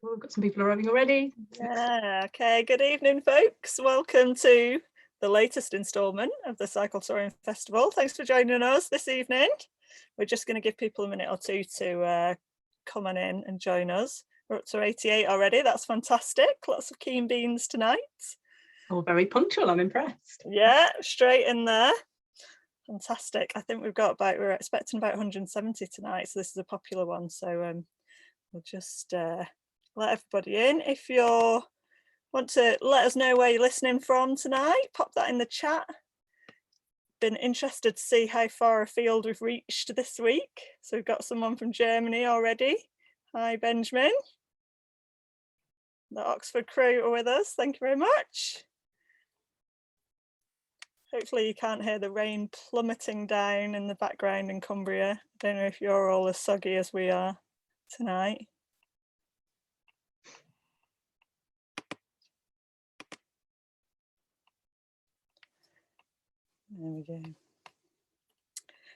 Oh, we've got some people arriving already. Yeah, okay, good evening folks. Welcome to the latest instalment of the Cycle Touring Festival. Thanks for joining us this evening. We're just going to give people a minute or two to come on in and join us. We're up to 88 already, that's fantastic. Lots of keen beans tonight. Oh, very punctual, I'm impressed. Yeah, straight in there. Fantastic. I think we're expecting about 170 tonight, so this is a popular one. So we'll just let everybody in. If you want to let us know where you're listening from tonight, pop that in the chat. Been interested to see how far afield we've reached this week. So we've got someone from Germany already. Hi, Benjamin. The Oxford crew are with us. Thank you very much. Hopefully you can't hear the rain plummeting down in the background in Cumbria. I don't know if you're all as soggy as we are tonight. There we go.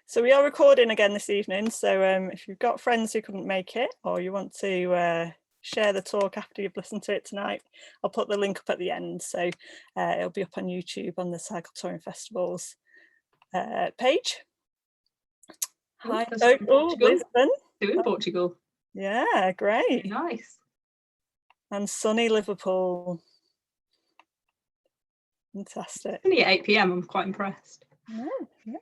So we are recording again this evening. So if you've got friends who couldn't make it, or you want to share the talk after you've listened to it tonight, I'll put the link up at the end. So it'll be up on YouTube on the Cycle Touring Festivals page. Hi. Lisbon. In Portugal. Yeah, great. Very nice. And sunny Liverpool. Fantastic. It's only at 8 p.m. I'm quite impressed. Yeah.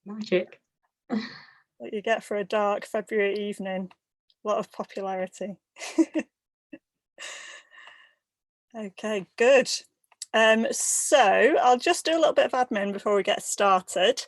Magic. What you get for a dark February evening. A lot of popularity. Okay, good. So I'll just do a little bit of admin before we get started.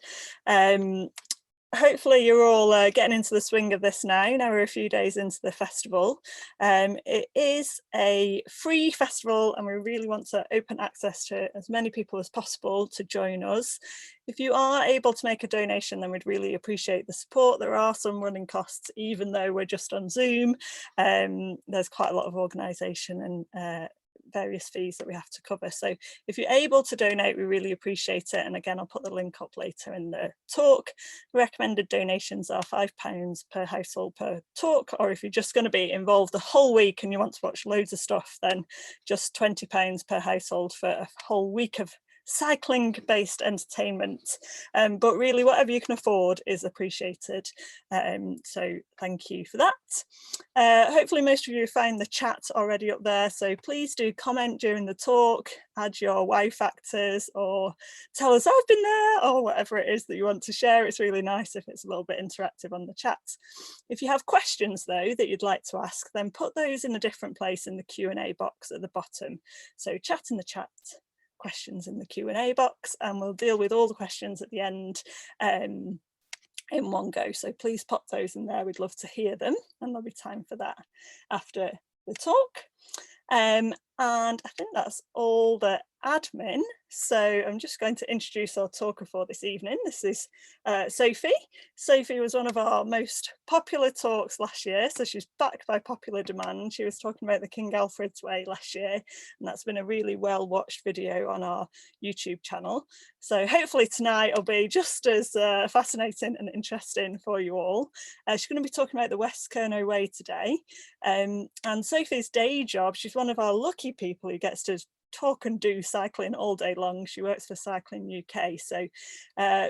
Hopefully you're all getting into the swing of this now. Now we're a few days into the festival. It is a free festival and we really want to open access to as many people as possible to join us. If you are able to make a donation, then we'd really appreciate the support. There are some running costs, even though we're just on Zoom. There's quite a lot of organisation and various fees that we have to cover. So if you're able to donate, we really appreciate it. And again, I'll put the link up later in the talk. The recommended donations are £5 per household per talk, or if you're just going to be involved the whole week and you want to watch loads of stuff, then just £20 per household for a whole week of cycling based entertainment, but really whatever you can afford is appreciated, so thank you for that. Hopefully most of you find the chat already up there, so please do comment during the talk, add your wow factors or tell us I've been there or whatever it is that you want to share. It's really nice if it's a little bit interactive on the chat. If you have questions though that you'd like to ask, then put those in a different place in the Q&A box at the bottom. So chat in the chat, questions in the Q&A box, and we'll deal with all the questions at the end in one go. So please pop those in there, we'd love to hear them, and there'll be time for that after the talk. And I think that's all the admin. So I'm just going to introduce our talker for this evening. This is Sophie. Sophie was one of our most popular talks last year, so she's back by popular demand. She was talking about the King Alfred's Way last year, and that's been a really well watched video on our YouTube channel. So hopefully tonight will be just as fascinating and interesting for you all. She's going to be talking about the West Kernow Way today. And Sophie's day job, she's one of our lucky people who gets to talk and do cycling all day long. She works for Cycling UK, so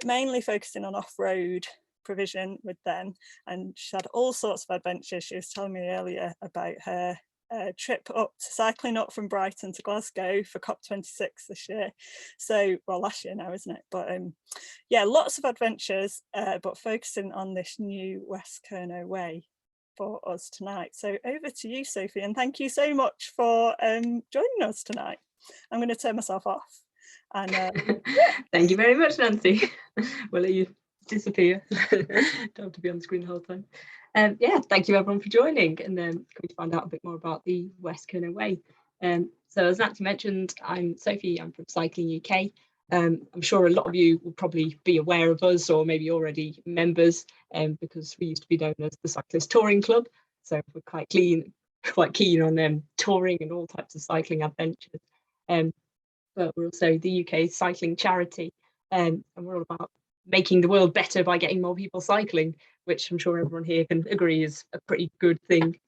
mainly focusing on off-road provision with them, and she's had all sorts of adventures. She was telling me earlier about her trip up to cycling up from Brighton to Glasgow for COP26 this year. So, well, last year now, isn't it? But yeah, lots of adventures, but focusing on this new West Kernow Way for us tonight. So over to you, Sophie, and thank you so much for joining us tonight. I'm going to turn myself off. And thank you very much, Nancy. We'll let you disappear. Don't have to be on the screen the whole time. Yeah, thank you everyone for joining, and going to find out a bit more about the West Kernow Way. So as Nancy mentioned, I'm Sophie, I'm from Cycling UK. I'm sure a lot of you will probably be aware of us, or maybe already members, because we used to be known as the Cyclist Touring Club. So we're quite keen on touring and all types of cycling adventures. But we're also the UK cycling charity, and we're all about making the world better by getting more people cycling, which I'm sure everyone here can agree is a pretty good thing.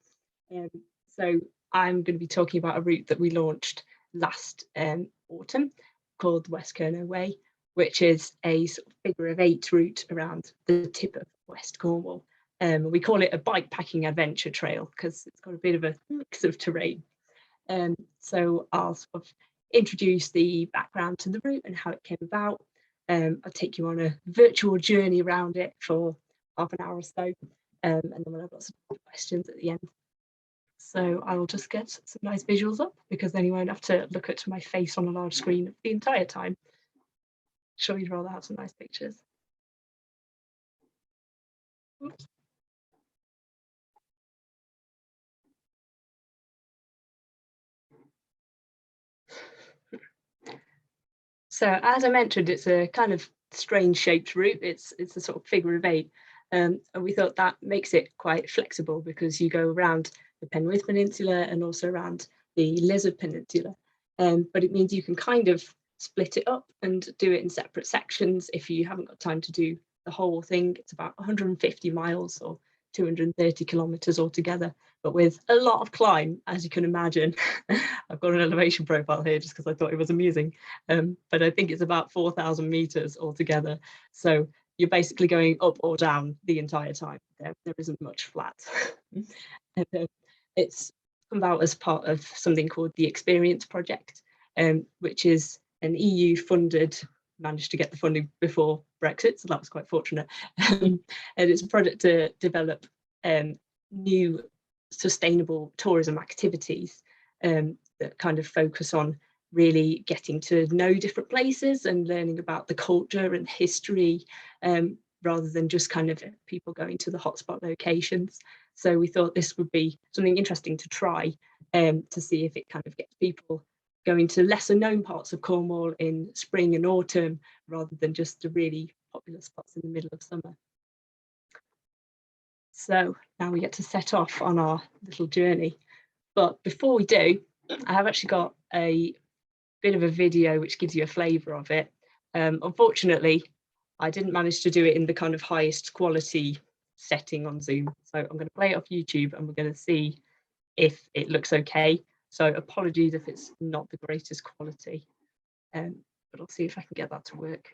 So I'm going to be talking about a route that we launched last autumn called the West Kernow Way, which is a sort of figure-of-8 route around the tip of West Cornwall. We call it a bikepacking adventure trail because it's got a bit of a mix of terrain. So I'll sort of introduce the background to the route and how it came about. I'll take you on a virtual journey around it for half an hour or so, and then we'll have lots of questions at the end. So I will just get some nice visuals up because then you won't have to look at my face on a large screen the entire time. Sure, you'd rather have some nice pictures. Oops. So as I mentioned, it's a kind of strange shaped route. It's a sort of figure-of-8, and we thought that makes it quite flexible because you go around the Peninsula and also around the Lizard Peninsula, but it means you can kind of split it up and do it in separate sections if you haven't got time to do the whole thing. It's about 150 miles or 230 kilometers altogether, but with a lot of climb, as you can imagine. I've got an elevation profile here just because I thought it was amusing, but I think it's about 4,000 meters altogether. So you're basically going up or down the entire time. There isn't much flat. And, it's come about as part of something called the Experience Project, which is an EU funded, managed to get the funding before Brexit, so that was quite fortunate. And it's a project to develop new sustainable tourism activities that kind of focus on really getting to know different places and learning about the culture and history, rather than just kind of people going to the hotspot locations. So we thought this would be something interesting to try, to see if it kind of gets people going to lesser known parts of Cornwall in spring and autumn, rather than just the really popular spots in the middle of summer. So now we get to set off on our little journey. But before we do, I have actually got a bit of a video which gives you a flavour of it. Unfortunately, I didn't manage to do it in the kind of highest quality setting on Zoom. So I'm going to play it off YouTube and we're going to see if it looks okay. So apologies if it's not the greatest quality, but I'll see if I can get that to work.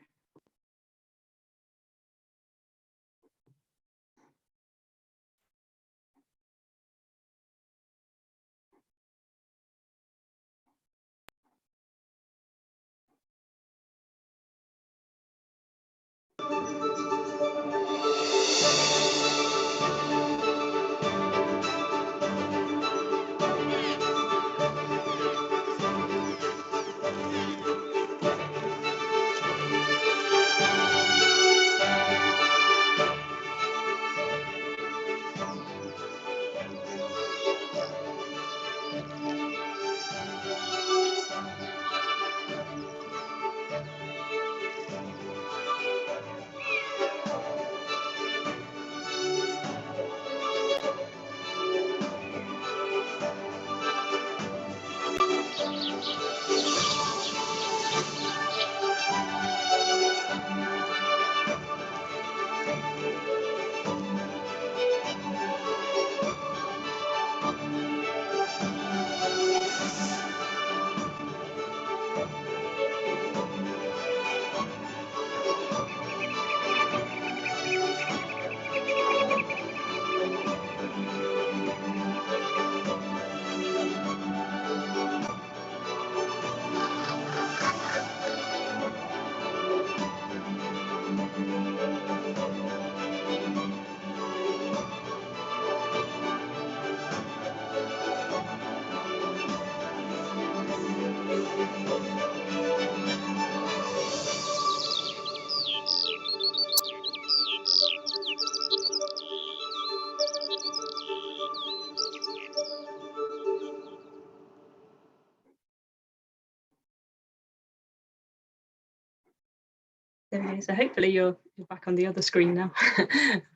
There we go. So hopefully you're back on the other screen now.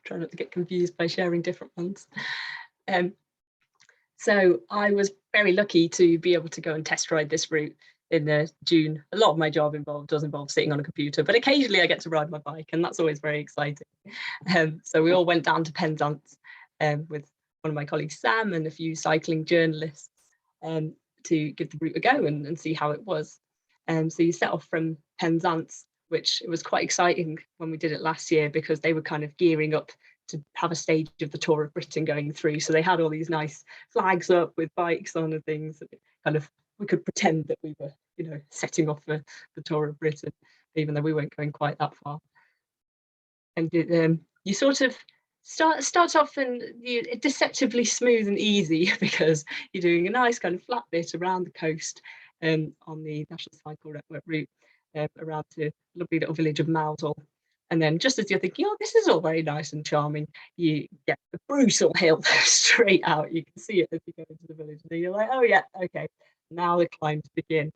Try not to get confused by sharing different ones. So I was very lucky to be able to go and test ride this route in June. A lot of my job does involve sitting on a computer, but occasionally I get to ride my bike, and that's always very exciting. So we all went down to Mên-an-Tol with one of my colleagues, Sam, and a few cycling journalists. to give the route a go and see how it was. So you set off from Penzance, which it was quite exciting when we did it last year because they were kind of gearing up to have a stage of the Tour of Britain going through. So they had all these nice flags up with bikes on and things. Kind of, we could pretend that we were, setting off for the Tour of Britain, even though we weren't going quite that far. And you sort of start off and it's deceptively smooth and easy because you're doing a nice kind of flat bit around the coast on the National Cycle Network route around to the lovely little village of Mên-an-Tol. And then just as you're thinking, oh, this is all very nice and charming, you get a brutal hill straight out. You can see it as you go into the village. And then you're like, oh yeah, okay, now the climbs begin.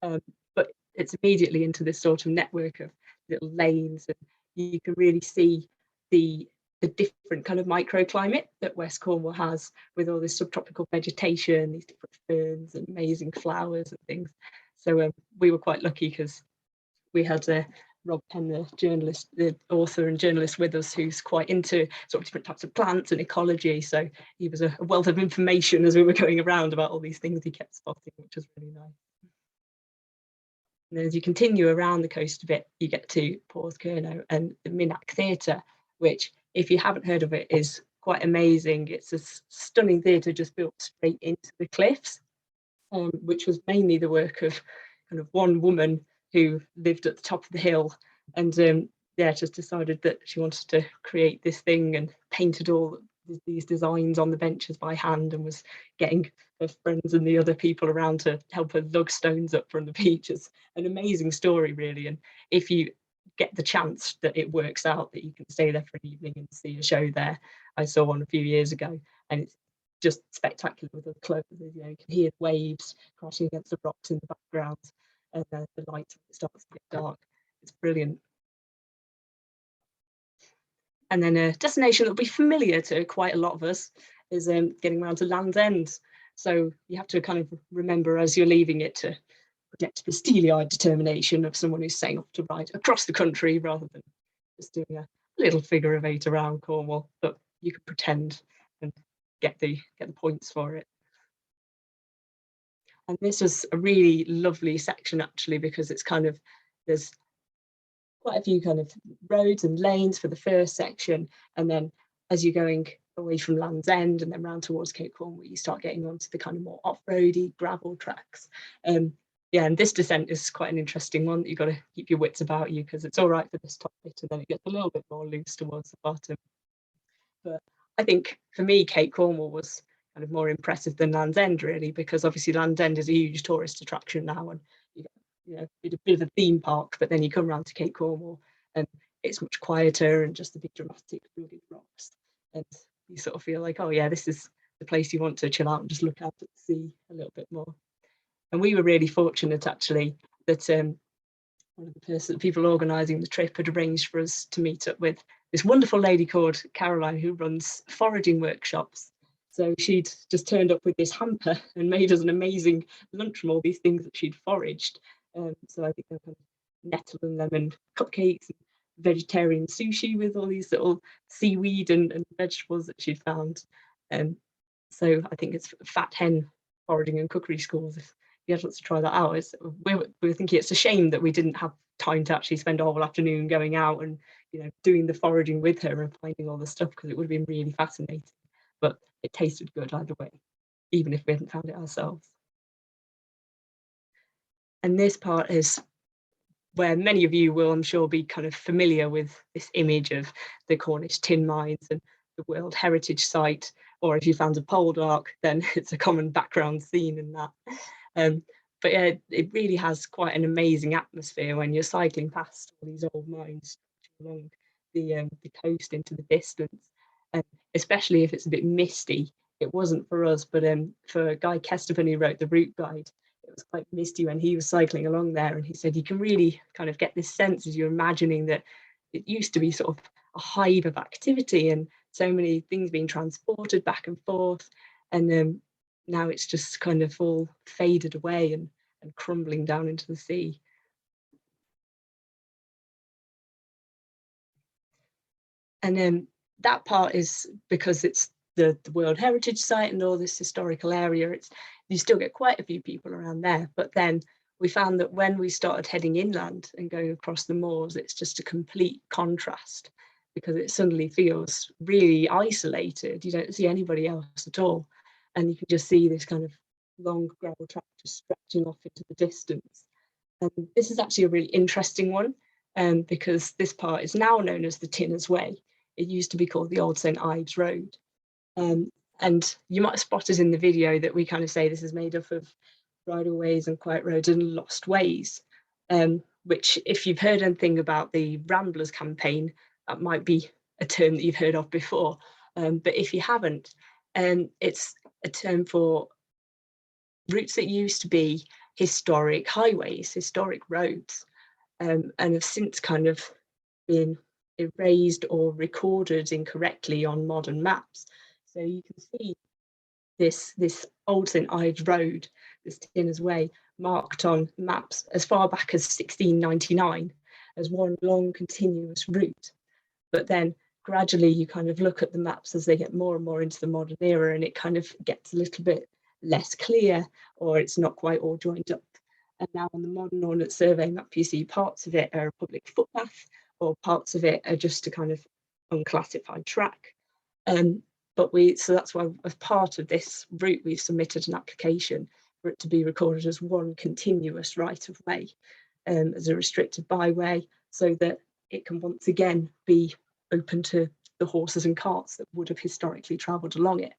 But it's immediately into this sort of network of little lanes, and you can really see the different kind of microclimate that West Cornwall has, with all this subtropical vegetation, these different ferns and amazing flowers and things. So we were quite lucky because we had Rob Penn, the journalist, the author and journalist with us, who's quite into sort of different types of plants and ecology. So he was a wealth of information as we were going around about all these things he kept spotting, which was really nice. And as you continue around the coast a bit, you get to West Kernow and the Minack Theatre, which, if you haven't heard of it, is quite amazing. It's a stunning theatre just built straight into the cliffs, which was mainly the work of kind of one woman who lived at the top of the hill, and just decided that she wanted to create this thing and painted all these designs on the benches by hand, and was getting her friends and the other people around to help her lug stones up from the beach. It's an amazing story, really. And if you get the chance that it works out, that you can stay there for an evening and see a show there. I saw one a few years ago, and it's just spectacular with the clothes. You can hear the waves crashing against the rocks in the background, and the light starts to get dark. It's brilliant. And then a destination that will be familiar to quite a lot of us is getting around to Land's End. So you have to kind of remember as you're leaving it to project the steely-eyed determination of someone who's setting off to ride across the country rather than just doing a little figure of 8 around Cornwall. But you can pretend and get the points for it. And this was a really lovely section, actually, because it's kind of, there's quite a few kind of roads and lanes for the first section, and then as you're going away from Land's End and then round towards Cape Cornwall, you start getting onto the kind of more off-roady gravel tracks. Yeah, and this descent is quite an interesting one that you've got to keep your wits about you, because it's all right for this top bit and then it gets a little bit more loose towards the bottom. But I think for me, Cape Cornwall was kind of more impressive than Land's End, really, because obviously Land's End is a huge tourist attraction now, and it's a bit of a theme park, but then you come around to Cape Cornwall and it's much quieter and just the big dramatic rugged rocks, and you sort of feel like, oh yeah, this is the place you want to chill out and just look out at the sea a little bit more. And we were really fortunate, actually, that one of the people organising the trip had arranged for us to meet up with this wonderful lady called Caroline, who runs foraging workshops. So she'd just turned up with this hamper and made us an amazing lunch from all these things that she'd foraged. So I think they're kind of nettle and lemon cupcakes, and vegetarian sushi with all these little seaweed and vegetables that she'd found. So I think it's Fat Hen Foraging and Cookery Schools. If you had to try that out, we're thinking it's a shame that we didn't have time to actually spend a whole afternoon going out and doing the foraging with her and finding all the stuff, because it would have been really fascinating. But it tasted good either way, even if we hadn't found it ourselves. And this part is where many of you will, I'm sure, be kind of familiar with this image of the Cornish tin mines and the World Heritage Site, or if you found a poldark, then it's a common background scene in that. But yeah, it really has quite an amazing atmosphere when you're cycling past all these old mines along the coast into the distance, and especially if it's a bit misty. It wasn't for us, but for Guy Kesterman, who wrote the route guide, it was quite misty when he was cycling along there, and he said you can really kind of get this sense as you're imagining that it used to be sort of a hive of activity and so many things being transported back and forth, and now it's just kind of all faded away and crumbling down into the sea. And that part is because it's the World Heritage Site and all this historical area. you still get quite a few people around there. But then we found that when we started heading inland and going across the moors, it's just a complete contrast, because it suddenly feels really isolated. You don't see anybody else at all. And you can just see this kind of long gravel track just stretching off into the distance. And this is actually a really interesting one, because this part is now known as the Tinners Way. It used to be called the Old St Ives Road. And you might have spotted in the video that we kind of say this is made up of bridleways and quiet roads and lost ways, which, if you've heard anything about the Ramblers campaign, that might be a term that you've heard of before. But if you haven't, it's a term for routes that used to be historic highways, historic roads, and have since kind of been erased or recorded incorrectly on modern maps. So you can see this Old St Ives Road, this Tinners Way, marked on maps as far back as 1699 as one long continuous route. But then gradually you kind of look at the maps as they get more and more into the modern era, and it kind of gets a little bit less clear, or it's not quite all joined up. And now on the modern Ordnance Survey map, you see parts of it are a public footpath, or parts of it are just a kind of unclassified track. So that's why, as part of this route, we've submitted an application for it to be recorded as one continuous right of way, as a restricted byway, so that it can once again be open to the horses and carts that would have historically travelled along it,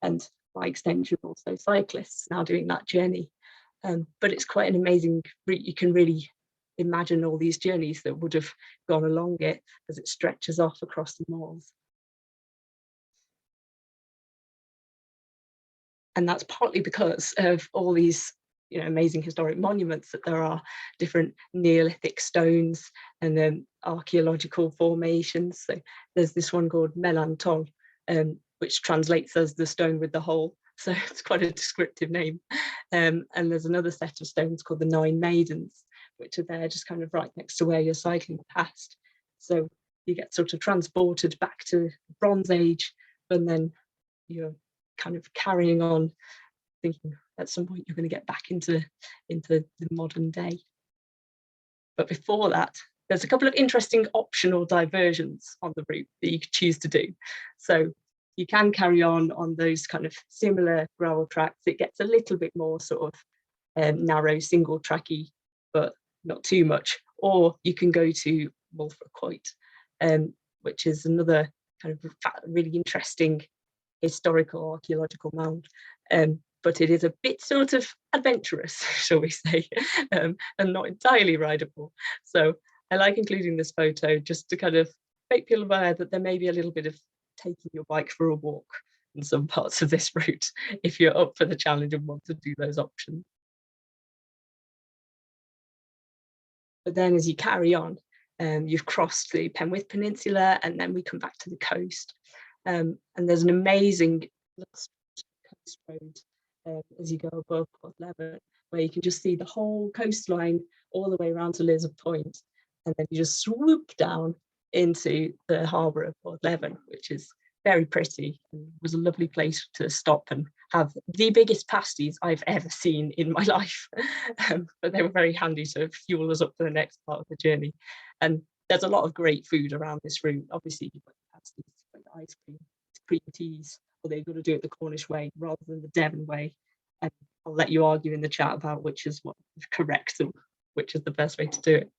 and by extension also cyclists now doing that journey. But it's quite an amazing route. You can really imagine all these journeys that would have gone along it as it stretches off across the moors. And that's partly because of all these, amazing historic monuments that there are, different Neolithic stones and then archaeological formations. So there's this one called Mên-an-Tol, which translates as the stone with the hole. So it's quite a descriptive name. And there's another set of stones called the Nine Maidens, which are there just kind of right next to where you're cycling past. So you get sort of transported back to the Bronze Age, and then you're kind of carrying on, thinking at some point you're going to get back into the modern day. But before that, there's a couple of interesting optional diversions on the route that you could choose to do. So you can carry on those kind of similar gravel tracks. It gets a little bit more sort of narrow, single tracky, but not too much. Or you can go to Wulfracoit, which is another kind of really interesting historical archaeological mound, but it is a bit sort of adventurous, shall we say, and not entirely rideable. So I like including this photo just to kind of make people aware that there may be a little bit of taking your bike for a walk in some parts of this route, if you're up for the challenge and want to do those options. But then as you carry on, you've crossed the Penwith Peninsula, and then we come back to the coast. And there's an amazing coast road as you go above Botallack, where you can just see the whole coastline all the way around to Lizard Point, and then you just swoop down into the harbour of Botallack, which is very pretty and was a lovely place to stop and have the biggest pasties I've ever seen in my life. But they were very handy to fuel us up for the next part of the journey. And there's a lot of great food around this route. Obviously, you've got pasties, you've got ice cream teas, although you've got to do it the Cornish way rather than the Devon way. And I'll let you argue in the chat about which is what is correct and which is the best way to do it.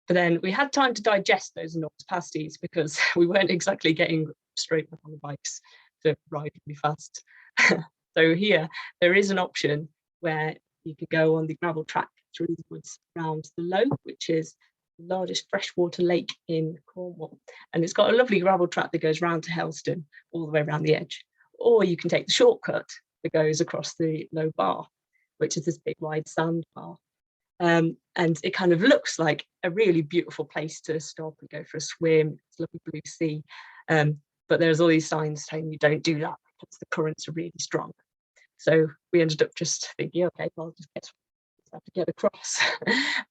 But then we had time to digest those enormous pasties, because we weren't exactly getting straight back on the bikes to ride really fast. So here, there is an option where you could go on the gravel track through the woods around the Low, which is the largest freshwater lake in Cornwall. And it's got a lovely gravel track that goes round to Helston, all the way around the edge. Or you can take the shortcut that goes across the Low Bar, which is this big wide sand bar. And it kind of looks like a really beautiful place to stop and go for a swim. It's lovely blue sea, but there's all these signs saying you don't do that because the currents are really strong. So we ended up just thinking, okay, well, just have to get across.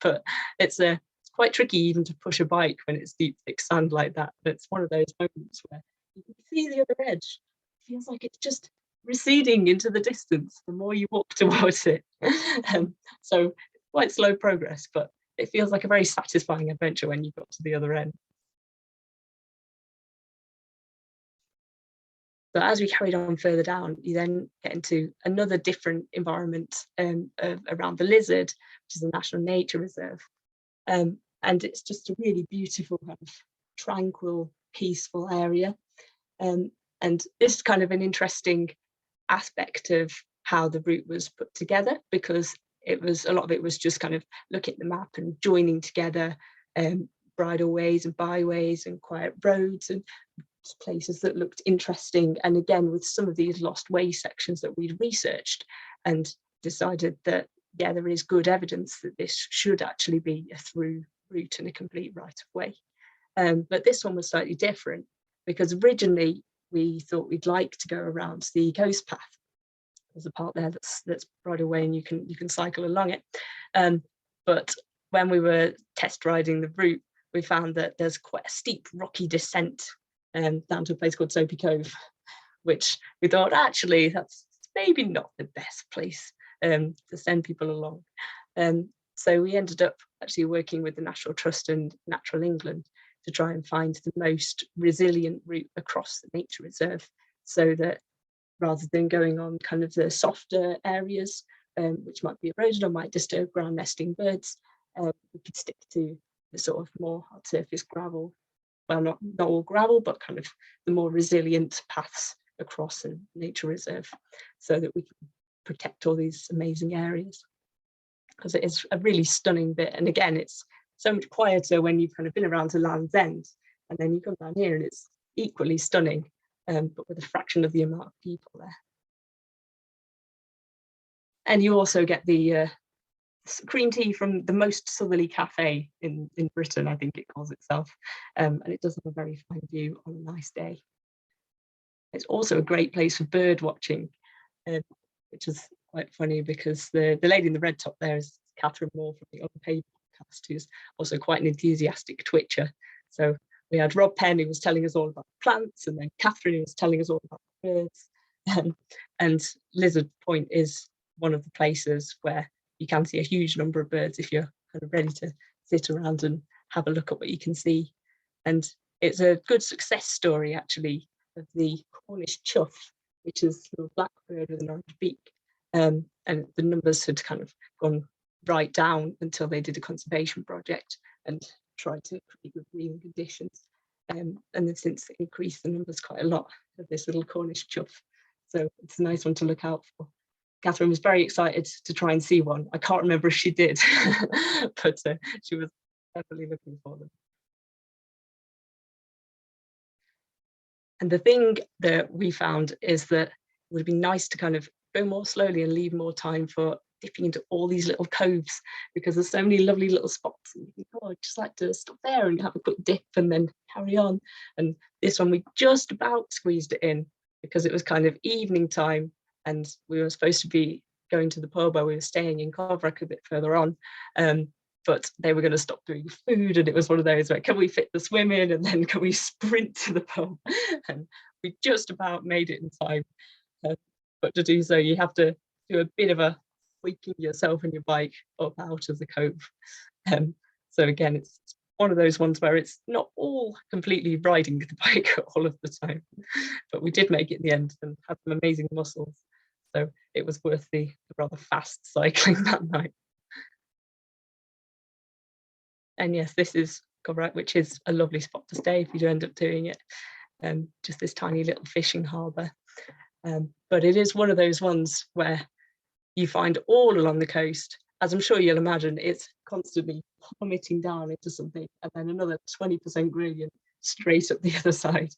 But it's quite tricky even to push a bike when it's deep, thick sand like that. But it's one of those moments where you can see the other edge. It feels like it's just receding into the distance the more you walk towards it. So quite slow progress, but it feels like a very satisfying adventure when you got to the other end. So as we carried on further down, you then get into another different environment around the Lizard, which is a national nature reserve. And it's just a really beautiful, kind of tranquil, peaceful area. And this is kind of an interesting aspect of how the route was put together, because a lot of it was just kind of looking at the map and joining together bridleways and byways and quiet roads and places that looked interesting. And again, with some of these lost way sections that we'd researched and decided that, yeah, there is good evidence that this should actually be a through route and a complete right of way. But this one was slightly different, because originally we thought we'd like to go around the coast path. There's a part there that's bridleway and you can cycle along it. But when we were test riding the route, we found that there's quite a steep rocky descent down to a place called Sophie Cove, which we thought actually that's maybe not the best place to send people along. So we ended up actually working with the National Trust and Natural England to try and find the most resilient route across the nature reserve, so that rather than going on kind of the softer areas, which might be eroded or might disturb ground nesting birds, we could stick to the sort of more hard surface gravel. Well, not all gravel, but kind of the more resilient paths across a nature reserve, so that we can protect all these amazing areas. Because it is a really stunning bit. And again, it's so much quieter when you've kind of been around to Land's End, and then you come down here and it's equally stunning, but with a fraction of the amount of people there. And you also get the green tea from the most southerly cafe in Britain, I think it calls itself, and it does have a very fine view on a nice day. It's also a great place for bird watching, which is quite funny, because the lady in the red top there is Catherine Moore from the Unpaid podcast, who's also quite an enthusiastic twitcher. So we had Rob Penn, who was telling us all about plants, and then Catherine, who was telling us all about birds. And Lizard Point is one of the places where you can see a huge number of birds if you're kind of ready to sit around and have a look at what you can see. And it's a good success story, actually, of the Cornish chough, which is a black bird with an orange beak. And the numbers had kind of gone right down until they did a conservation project and tried to create good breeding conditions. And then since increased the numbers quite a lot of this little Cornish chough. So it's a nice one to look out for. Catherine was very excited to try and see one. I can't remember if she did, but she was definitely looking for them. And the thing that we found is that it would be nice to kind of go more slowly and leave more time for dipping into all these little coves, because there's so many lovely little spots, and you think, oh, I'd just like to stop there and have a quick dip and then carry on. And this one we just about squeezed it in, because it was kind of evening time and we were supposed to be going to the pub where we were staying in Cornwall a bit further on, but they were going to stop doing food, and it was one of those where, can we fit the swim in and then can we sprint to the pub? And we just about made it in time, but to do so you have to do a bit of a squeaking yourself and your bike up out of the cove. So again, it's one of those ones where it's not all completely riding the bike all of the time, but we did make it in the end and had some amazing muscles. So it was worth the rather fast cycling that night. And yes, this is Botallack, which is a lovely spot to stay if you do end up doing it. Just this tiny little fishing harbour. But it is one of those ones where you find all along the coast, as I'm sure you'll imagine, it's constantly plummeting down into something, and then another 20% gradient straight up the other side.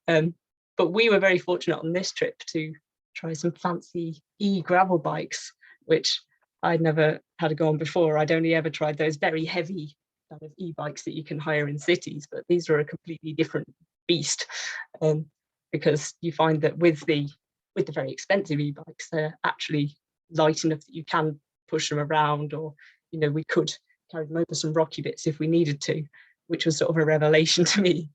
But we were very fortunate on this trip to try some fancy e-gravel bikes, which I'd never had a go on before. I'd only ever tried those very heavy kind of e-bikes that you can hire in cities, but these are a completely different beast, because you find that with the very expensive e-bikes, they're actually light enough that you can push them around, or we could carry them over some rocky bits if we needed to, which was sort of a revelation to me.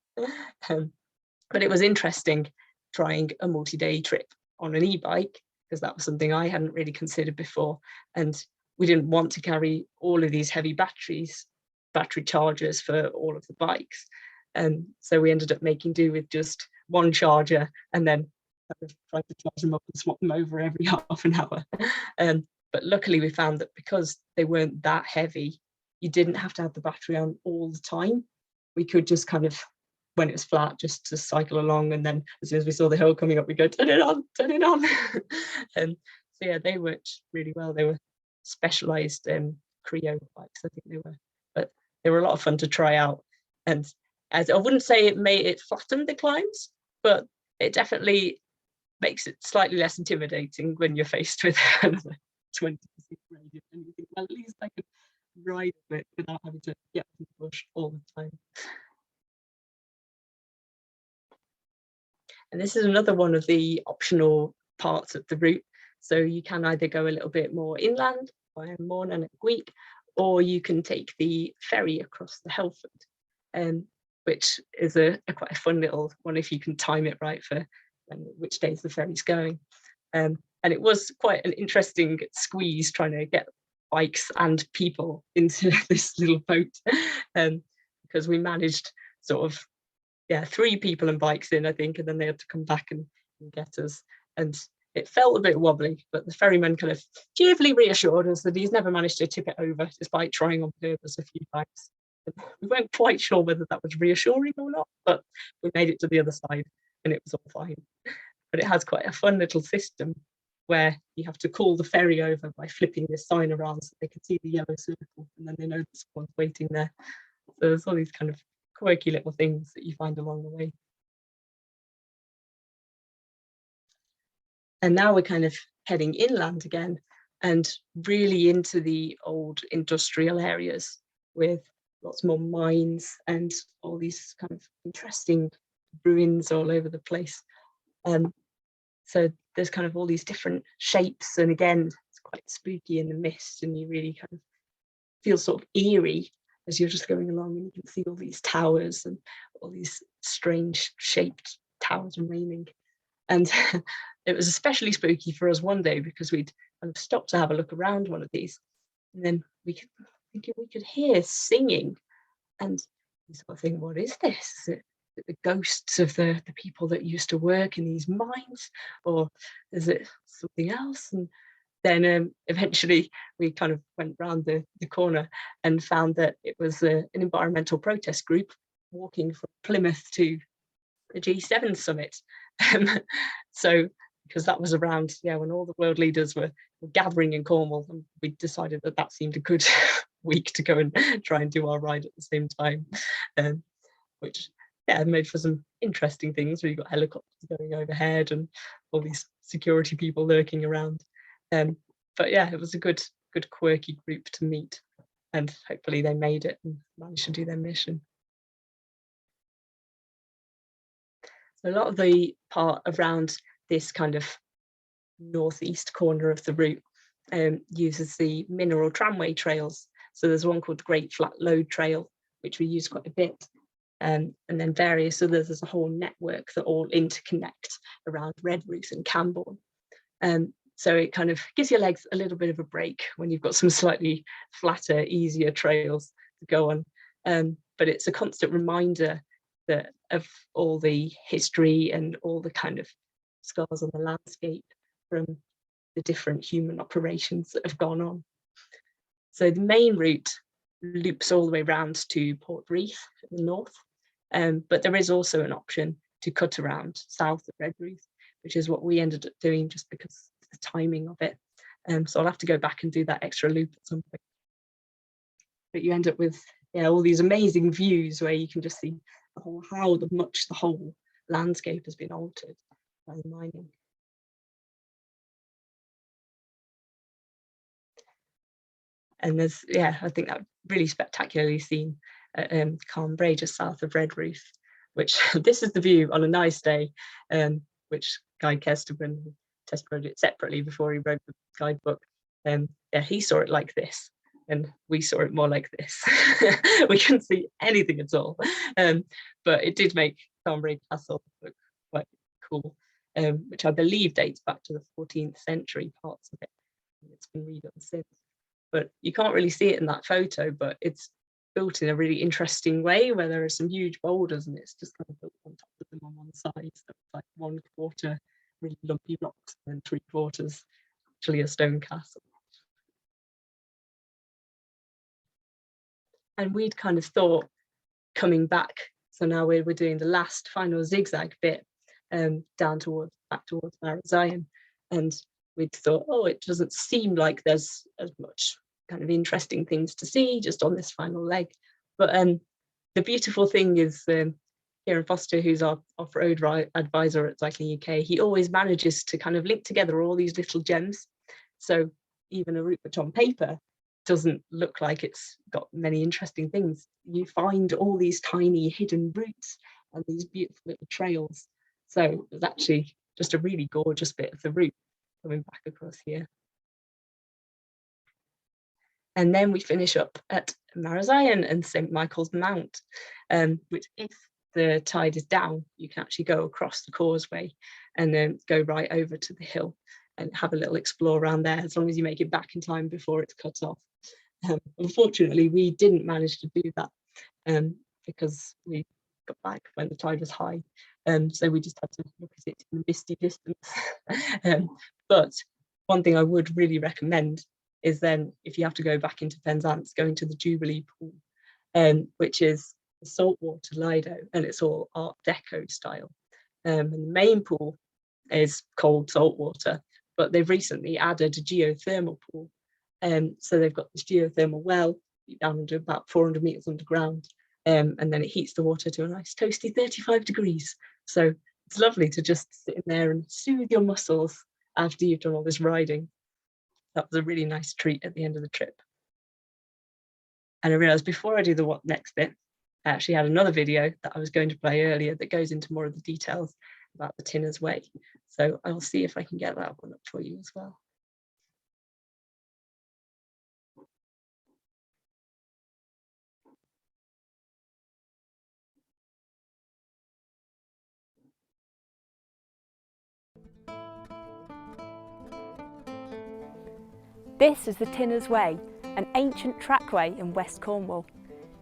But it was interesting trying a multi-day trip on an e-bike, because that was something I hadn't really considered before. And we didn't want to carry all of these heavy battery chargers for all of the bikes. So we ended up making do with just one charger, and then kind of trying to charge them up and swap them over every half an hour. But luckily we found that because they weren't that heavy, you didn't have to have the battery on all the time. We could just kind of, when it was flat, just to cycle along, and then as soon as we saw the hill coming up, we go, turn it on, turn it on. So yeah, they worked really well. They were specialized Creo bikes, I think they were, but they were a lot of fun to try out. And as I wouldn't say it flattened the climbs, but it definitely makes it slightly less intimidating when you're faced with another 20% gradient, and you think, well, at least I can ride it without having to get in the bush all the time. And this is another one of the optional parts of the route. So you can either go a little bit more inland via Moorland, or you can take the ferry across the Helford, which is quite a fun little one if you can time it right for which days the ferry's going. And it was quite an interesting squeeze trying to get bikes and people into this little boat, because we managed sort of 3 people and bikes in, I think, and then they had to come back and get us. And it felt a bit wobbly, but the ferryman kind of cheerfully reassured us that he's never managed to tip it over, despite trying on purpose a few times. We weren't quite sure whether that was reassuring or not, but we made it to the other side and it was all fine. But it has quite a fun little system where you have to call the ferry over by flipping this sign around so they can see the yellow circle, and then they know that someone's waiting there. So there's all these kind of quirky little things that you find along the way. And now we're kind of heading inland again, and really into the old industrial areas with lots more mines and all these kind of interesting ruins all over the place. So there's kind of all these different shapes, and again, it's quite spooky in the mist, and you really kind of feel sort of eerie as you're just going along, and you can see all these towers and all these strange shaped towers remaining. And it was especially spooky for us one day because we'd kind of stopped to have a look around one of these, and then we could hear singing, and you sort of think, what is this? Is it the ghosts of the people that used to work in these mines, or is it something else? And then eventually we kind of went round the corner and found that it was an environmental protest group walking from Plymouth to the G7 summit. So because that was around when all the world leaders were gathering in Cornwall, and we decided that seemed a good week to go and try and do our ride at the same time, which made for some interesting things. We got helicopters going overhead and all these security people lurking around. But it was a good quirky group to meet, and hopefully they made it and managed to do their mission. So a lot of the part around this kind of northeast corner of the route uses the mineral tramway trails. So there's one called the Great Flat Load Trail, which we use quite a bit, and then various others. There's a whole network that all interconnect around Redruth and Camborne. So it kind of gives your legs a little bit of a break when you've got some slightly flatter, easier trails to go on. But it's a constant reminder of all the history and all the kind of scars on the landscape from the different human operations that have gone on. So the main route loops all the way around to Portreath in the north, but there is also an option to cut around south of Redruth, which is what we ended up doing just because of the timing of it. So I'll have to go back and do that extra loop at some point. But you end up with all these amazing views where you can just see how much the whole landscape has been altered by the mining. And there's, I think that really spectacularly seen at Calm Brae, just south of Redruth, which this is the view on a nice day, which Guy Kesterman test rode it separately before he wrote the guidebook. He saw it like this, and we saw it more like this. We couldn't see anything at all, but it did make Calm Brae Castle look quite cool. which I believe dates back to the 14th century, parts of it. It's been redone since. But you can't really see it in that photo, but it's built in a really interesting way where there are some huge boulders and it's just kind of built on top of them on one side. So it's like 1/4 really lumpy blocks and then 3/4 actually a stone castle. And we'd kind of thought coming back, so now we're doing the last final zigzag bit back towards Marazion, and we'd thought, oh, it doesn't seem like there's as much kind of interesting things to see just on this final leg. But the beautiful thing is Kieran Foster, who's our off-road advisor at Cycling UK, he always manages to kind of link together all these little gems. So even a route which on paper doesn't look like it's got many interesting things, you find all these tiny hidden routes and these beautiful little trails. So it's actually just a really gorgeous bit of the route coming back across here. And then we finish up at Marazion and St Michael's Mount, which if the tide is down, you can actually go across the causeway and then go right over to the hill and have a little explore around there, as long as you make it back in time before it's cut off. Unfortunately, we didn't manage to do that because we got back when the tide was high. So we just had to look at it in the misty distance. But one thing I would really recommend is then, if you have to go back into Penzance, going to the Jubilee Pool, which is a saltwater Lido, and it's all Art Deco style. And the main pool is cold saltwater, but they've recently added a geothermal pool. So they've got this geothermal well down under about 400 meters underground, and then it heats the water to a nice toasty 35 degrees. So it's lovely to just sit in there and soothe your muscles after you've done all this riding. That was a really nice treat at the end of the trip. And I realized before I do the what next bit, I actually had another video that I was going to play earlier that goes into more of the details about the Tinner's Way. So I'll see if I can get that one up for you as well. This is the Tinner's Way, an ancient trackway in West Cornwall.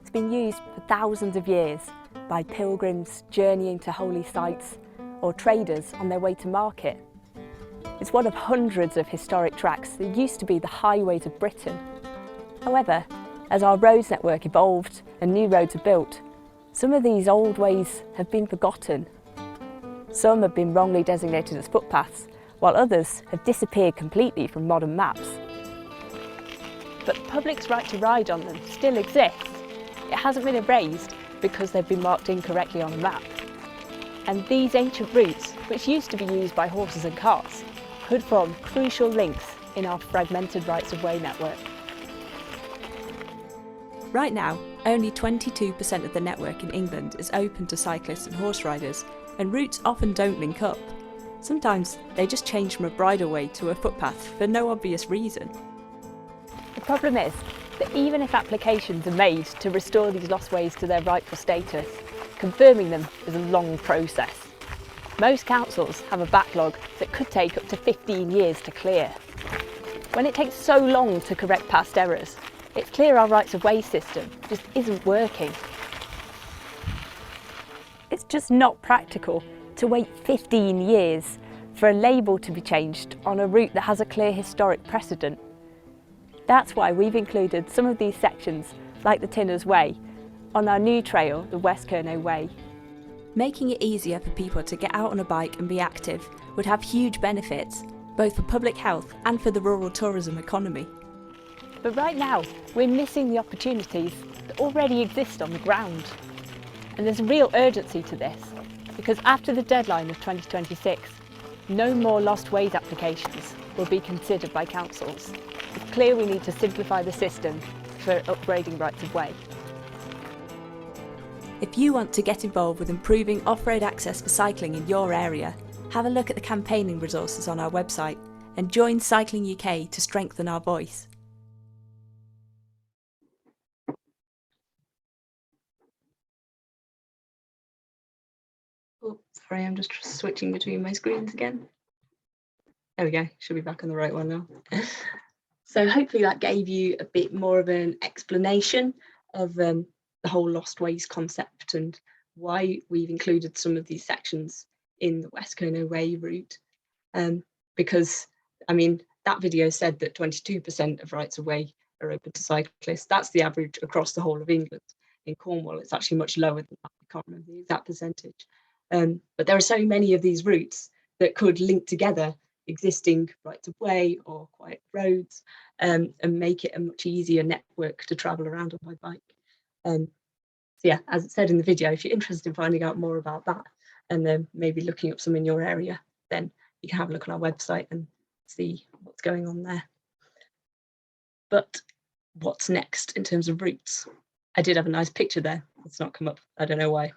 It's been used for thousands of years by pilgrims journeying to holy sites or traders on their way to market. It's one of hundreds of historic tracks that used to be the highways of Britain. However, as our roads network evolved and new roads are built, some of these old ways have been forgotten. Some have been wrongly designated as footpaths, while others have disappeared completely from modern maps. But the public's right to ride on them still exists. It hasn't been erased because they've been marked incorrectly on a map. And these ancient routes, which used to be used by horses and carts, could form crucial links in our fragmented rights of way network. Right now, only 22% of the network in England is open to cyclists and horse riders, and routes often don't link up. Sometimes they just change from a bridleway to a footpath for no obvious reason. The problem is that even if applications are made to restore these lost ways to their rightful status, confirming them is a long process. Most councils have a backlog that could take up to 15 years to clear. When it takes so long to correct past errors, it's clear our rights of way system just isn't working. It's just not practical to wait 15 years for a label to be changed on a route that has a clear historic precedent. That's why we've included some of these sections, like the Tinner's Way, on our new trail, the West Kernow Way. Making it easier for people to get out on a bike and be active would have huge benefits, both for public health and for the rural tourism economy. But right now, we're missing the opportunities that already exist on the ground. And there's a real urgency to this, because after the deadline of 2026, no more lost ways applications will be considered by councils. It's clear we need to simplify the system for upgrading rights of way. If you want to get involved with improving off-road access for cycling in your area, have a look at the campaigning resources on our website and join Cycling UK to strengthen our voice. Oh, sorry, I'm just switching between my screens again. There we go, should be back on the right one now. So hopefully that gave you a bit more of an explanation of the whole Lost Ways concept and why we've included some of these sections in the West Kernow Way route. Because, I mean, that video said that 22% of rights of way are open to cyclists. That's the average across the whole of England. In Cornwall, it's actually much lower than that. I can't remember the exact percentage. But there are so many of these routes that could link together existing rights of way or quiet roads and make it a much easier network to travel around on my bike. So yeah, as it said in the video, if you're interested in finding out more about that and then maybe looking up some in your area, then you can have a look on our website and see what's going on there. But what's next in terms of routes? I did have a nice picture there. It's not come up. I don't know why.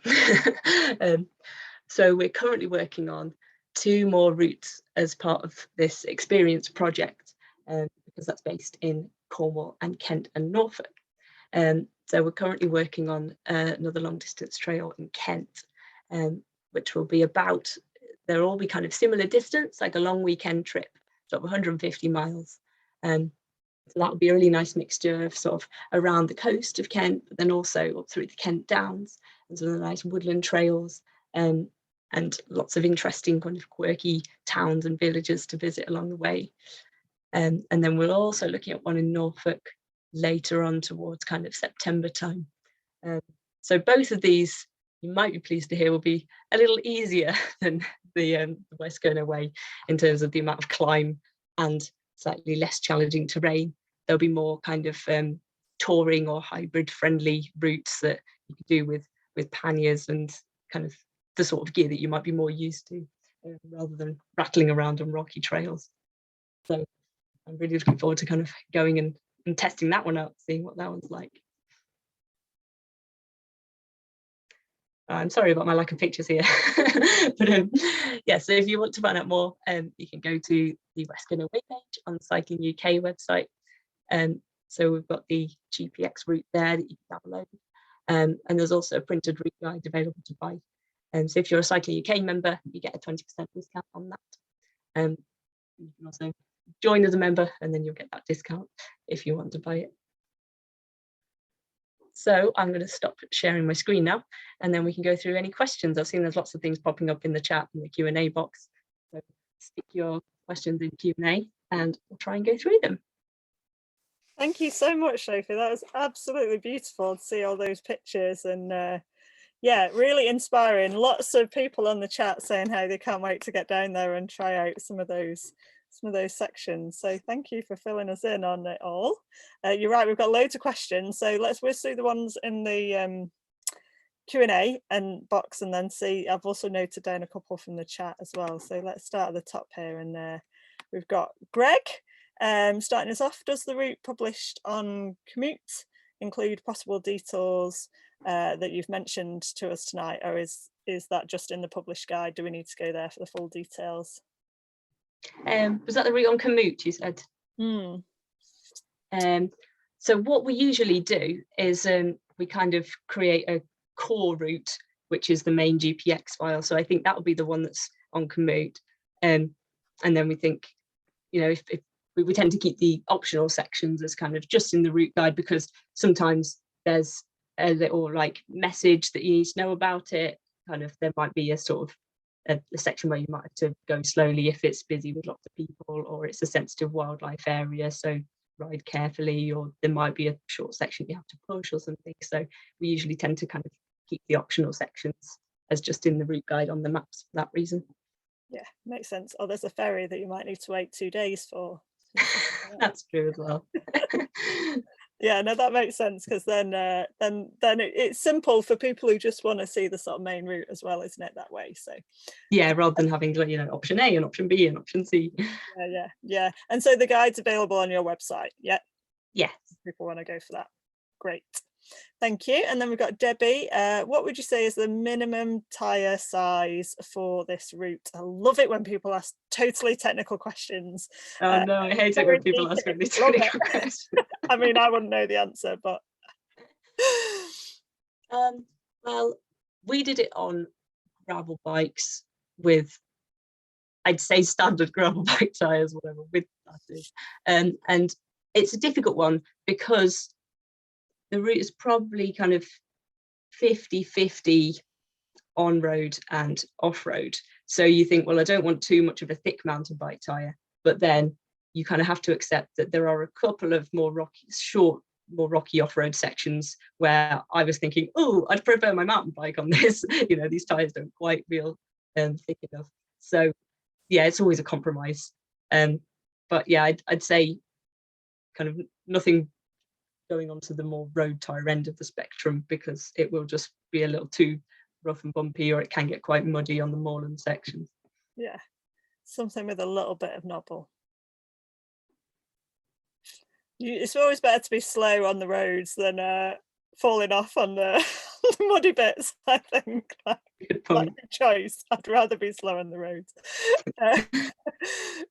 So we're currently working on 2 more routes as part of this experience project, because that's based in Cornwall and Kent and Norfolk. So we're currently working on another long distance trail in Kent, which will be about, they'll all be kind of similar distance, like a long weekend trip, sort of 150 miles. So that would be a really nice mixture of sort of around the coast of Kent, but then also up through the Kent Downs and some of the nice woodland trails, and lots of interesting kind of quirky towns and villages to visit along the way. And then we're also looking at one in Norfolk later on towards kind of September time. So both of these, you might be pleased to hear, will be a little easier than the West Kernow Way in terms of the amount of climb and slightly less challenging terrain. There'll be more kind of touring or hybrid friendly routes that you could do with panniers and kind of the sort of gear that you might be more used to, rather than rattling around on rocky trails. So I'm really looking forward to kind of going and testing that one out, seeing what that one's like. I'm sorry about my lack of pictures here. But yeah, so if you want to find out more, you can go to the West Kernow Way page on the Cycling UK website. So we've got the GPX route there that you can download. And there's also a printed route guide available to buy. So if you're a Cycling UK member, you get a 20% discount on that. You can also join as a member and then you'll get that discount if you want to buy it. So I'm going to stop sharing my screen now, and then we can go through any questions. I've seen there's lots of things popping up in the chat in the Q&A box. So stick your questions in Q&A and we'll try and go through them. Thank you so much, Sophie. That was absolutely beautiful to see all those pictures, and yeah, really inspiring. Lots of people on the chat saying how they can't wait to get down there and try out some of those sections. So thank you for filling us in on it all. You're right, we've got loads of questions, so let's whiz through the ones in the Q&A and box and then see. I've also noted down a couple from the chat as well, so let's start at the top here. And we've got Greg starting us off. Does the route published on Commute include possible detours that you've mentioned to us tonight, or is that just in the published guide? Do we need to go there for the full details? Was that the route on Commute, you said? So what we usually do is we kind of create a core route, which is the main GPX file. So I think that will be the one that's on Commute. And then we think, you know, if we tend to keep the optional sections as kind of just in the route guide, because sometimes there's a little like message that you need to know about it. Kind of, there might be a sort of a section where you might have to go slowly if it's busy with lots of people, or it's a sensitive wildlife area, so ride carefully, or there might be a short section you have to push or something. So we usually tend to kind of keep the optional sections as just in the route guide on the maps for that reason. Yeah, makes sense. Oh, there's a ferry that you might need to wait 2 days for. That's true as well. Yeah, no, that makes sense, because then it's simple for people who just want to see the sort of main route as well, isn't it, that way? So yeah, rather than having, you know, option A and option B and option C. Yeah. And so the guide's available on your website. Yeah. Yes. People want to go for that. Great. Thank you. And then we've got Debbie. What would you say is the minimum tyre size for this route? I love it when people ask totally technical questions. Oh no, I hate it when people ask really technical questions. I mean, I wouldn't know the answer, but well, we did it on gravel bikes with, I'd say, standard gravel bike tyres, whatever width that is. And it's a difficult one because the route is probably kind of 50-50 on-road and off-road. So you think, well, I don't want too much of a thick mountain bike tyre, but then you kind of have to accept that there are a couple of more rocky off-road sections where I was thinking, oh, I'd prefer my mountain bike on this. You know, these tyres don't quite feel thick enough. So yeah, it's always a compromise. But yeah, I'd say kind of nothing going on to the more road tyre end of the spectrum, because it will just be a little too rough and bumpy, or it can get quite muddy on the moorland sections. Yeah, something with a little bit of knobble. It's always better to be slow on the roads than falling off on the, the muddy bits, I think. Good point. Like choice. I'd rather be slow on the roads.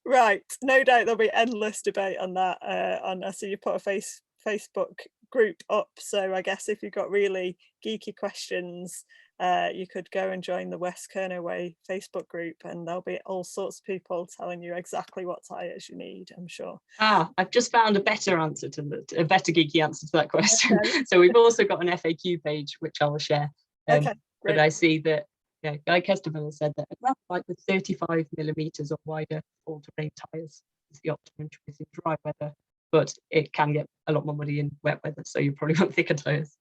Right, no doubt there'll be endless debate on that. I see you put a Facebook group up, so I guess if you've got really geeky questions, you could go and join the West Kernow Way Facebook group, and there'll be all sorts of people telling you exactly what tyres you need, I'm sure. I've just found a better answer to a better geeky answer to that question. Okay. So we've also got an FAQ page which I'll share. Okay, great. But I see that Guy Kesterville said that a gravel bike with 35mm or wider all-terrain tyres is the optimum choice in dry weather, but it can get a lot more muddy in wet weather, so you probably want thicker tyres.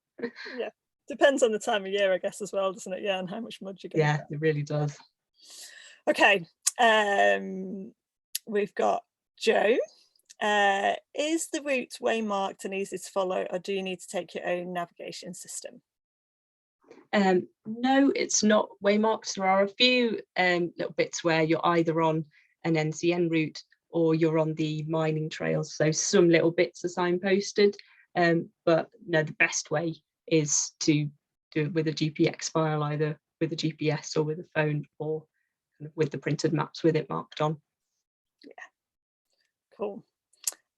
Yeah, depends on the time of year, I guess, as well, doesn't it? Yeah, and how much mud you're getting. Yeah, it really does. Okay, we've got Joe. Is the route waymarked and easy to follow, or do you need to take your own navigation system? No, it's not waymarked. There are a few little bits where you're either on an NCN route or you're on the mining trails, so some little bits are signposted, but no, the best way is to do it with a GPX file, either with a GPS or with a phone, or kind of with the printed maps with it marked on. Yeah, cool.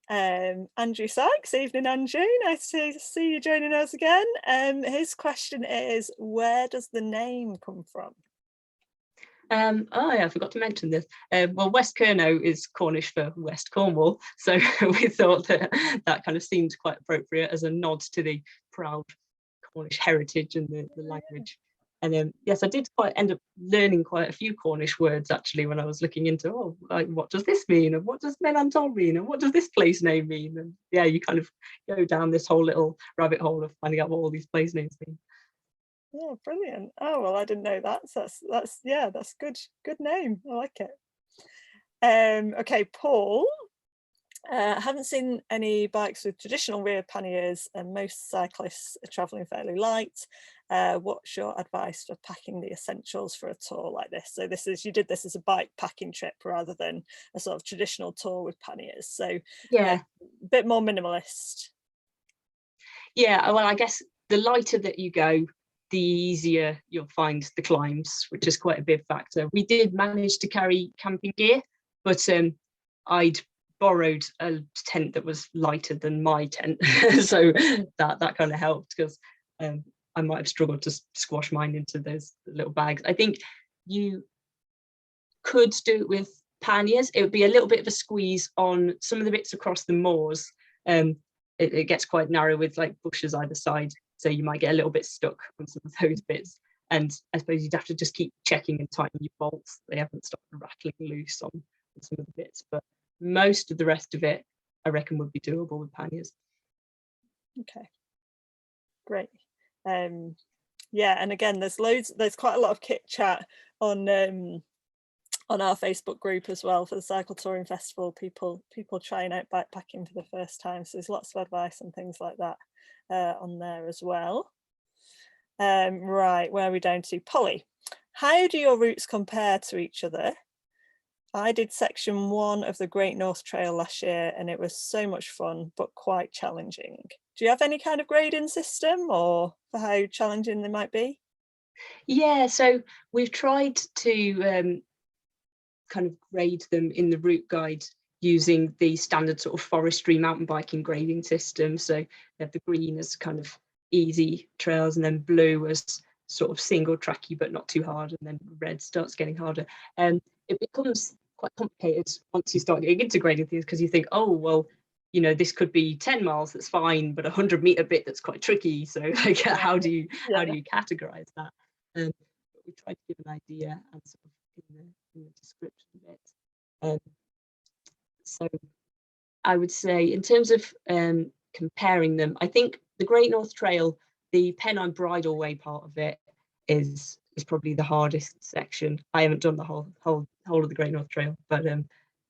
Andrew Sykes, evening Andrew, nice to see you joining us again. His question is, where does the name come from? Oh yeah, I forgot to mention this. Well, West Kernow is Cornish for West Cornwall, so we thought that kind of seemed quite appropriate as a nod to the proud Cornish heritage and the language. And yes, I did end up learning quite a few Cornish words actually when I was looking into, like, what does this mean, and what does Mên-an-Tol mean, and what does this place name mean? And yeah, you kind of go down this whole little rabbit hole of finding out what all these place names mean. Oh, brilliant. Oh, well, I didn't know that. So that's good name. I like it. Okay, Paul. I haven't seen any bikes with traditional rear panniers, and most cyclists are travelling fairly light. What's your advice for packing the essentials for a tour like this? So you did this as a bike packing trip rather than a sort of traditional tour with panniers. So yeah, a bit more minimalist. Yeah, well, I guess the lighter that you go, the easier you'll find the climbs, which is quite a big factor. We did manage to carry camping gear, but I'd borrowed a tent that was lighter than my tent, so that kind of helped, because I might have struggled to squash mine into those little bags. I think you could do it with panniers. It would be a little bit of a squeeze on some of the bits across the moors. It gets quite narrow with like bushes either side, so you might get a little bit stuck on some of those bits. And I suppose you'd have to just keep checking and tightening your bolts. They haven't stopped rattling loose on some of the bits, but most of the rest of it, I reckon, would be doable with panniers. Okay, great. Yeah, and again, there's quite a lot of kit chat on our Facebook group as well for the Cycle Touring Festival. People trying out bikepacking for the first time, so there's lots of advice and things like that on there as well. Right, where are we down to? Polly, how do your routes compare to each other? I did section 1 of the Great North Trail last year, and it was so much fun, but quite challenging. Do you have any kind of grading system or for how challenging they might be? Yeah, so we've tried to kind of grade them in the route guide using the standard sort of forestry mountain biking grading system. So you have the green as kind of easy trails, and then blue as sort of single tracky but not too hard, and then red starts getting harder. And it becomes quite complicated once you start integrating things, because you think, oh well, you know, this could be 10 miles, that's fine, but a 100-meter bit that's quite tricky. So like, how do you categorize that? But we try to give an idea and sort of in the description bit. So I would say, in terms of comparing them, I think the Great North Trail, the Pennine Bridle Way part of it is probably the hardest section. I haven't done the whole of the Great North Trail, but